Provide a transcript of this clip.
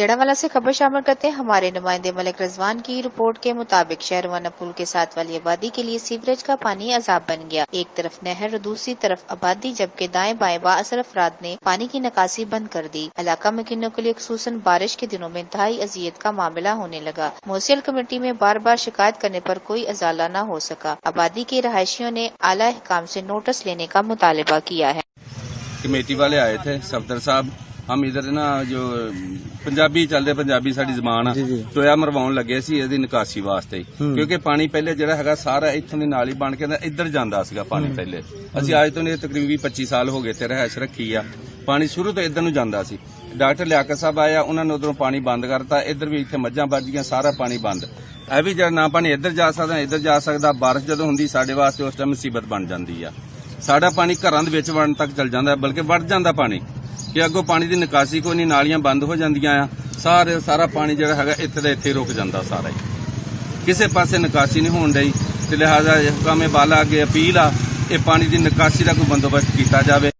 जड़ावाला से खबर शामिल करते हैं हमारे नुमाइंदे मलिक रिजवान की रिपोर्ट के मुताबिक शहरवाना पुल के साथ वाली आबादी के लिए सीवरेज का पानी अजाब बन गया। एक तरफ नहर और दूसरी तरफ आबादी, जबकि दाएं बाएं बाअसर अफराद ने पानी की निकासी बंद कर दी। इलाका मकीनों के लिए खुसूसन बारिश के दिनों में इंतहाई अजियत का मामला होने लगा। मोहसिल कमेटी में बार बार शिकायत करने पर कोई अजाला न हो सका। आबादी के रहायशियों ने आला हुकाम से नोटिस लेने का मुतालबा किया है। कमेटी वाले आए थे, सफदर साहब, हम इधर ना जो पंजाबी चलते, पंजाबी साडी जबान टोया मरवाउण लगे सी इहदी निकासी वास्ते, क्योंकि पानी पहले जिहड़ा हैगा सारा इत्थों दी नाली बन के इधर जांदा सीगा पानी। पहले असीं अज तो नहीं तकरीबन 25 साल हो गए ते रहायश रखी आ, पानी शुरू तो इधर नूं जांदा सी। डॉक्टर लियाकत साहब आया, उन्होंने उधरों पानी बंद करता, इधर भी इत्थे मੱਝਾਂ बच गईਆਂ, सारा पानी बंद। ਇਹ ਵੀ ਜਿਹੜਾ ਨਾ पानी इधर जा सकदा इधर जा सकदा। बारिश ਜਦੋਂ ਹੁੰਦੀ ਸਾਡੇ ਵਾਸਤੇ ਉਸ ਟਾਈਮ ਮੁਸੀਬਤ ਬਣ ਜਾਂਦੀ ਆ। ਸਾਡਾ ਪਾਣੀ ਘਰਾਂ ਦੇ ਵਿੱਚ ਵੜਨ ਤੱਕ ਚਲ ਜਾਂਦਾ, ਬਲਕਿ ਵੜ ਜਾਂਦਾ ਪਾਣੀ ਕਿ ਅੱਗੋਂ ਪਾਣੀ ਦੀ ਨਿਕਾਸੀ ਕੋਈ ਨਹੀਂ, ਨਾਲੀਆਂ ਬੰਦ ਹੋ ਜਾਂਦੀਆਂ ਆ, ਸਾਰਾ ਪਾਣੀ ਜਿਹੜਾ ਹੈਗਾ ਇੱਥੇ ਦਾ ਇੱਥੇ ਰੁਕ ਜਾਂਦਾ ਸਾਰਾ ਹੀ, ਕਿਸੇ ਪਾਸੇ ਨਿਕਾਸੀ ਨਹੀਂ ਹੋਣ ਡਈ। ਤੇ ਲਿਹਾਜ਼ਾ ਹੁਕਾਮੇ ਬਾਲਾ ਅੱਗੇ ਅਪੀਲ ਆ, ਇਹ ਪਾਣੀ ਦੀ ਨਿਕਾਸੀ ਦਾ ਕੋਈ ਬੰਦੋਬਸਤ ਕੀਤਾ ਜਾਵੇ।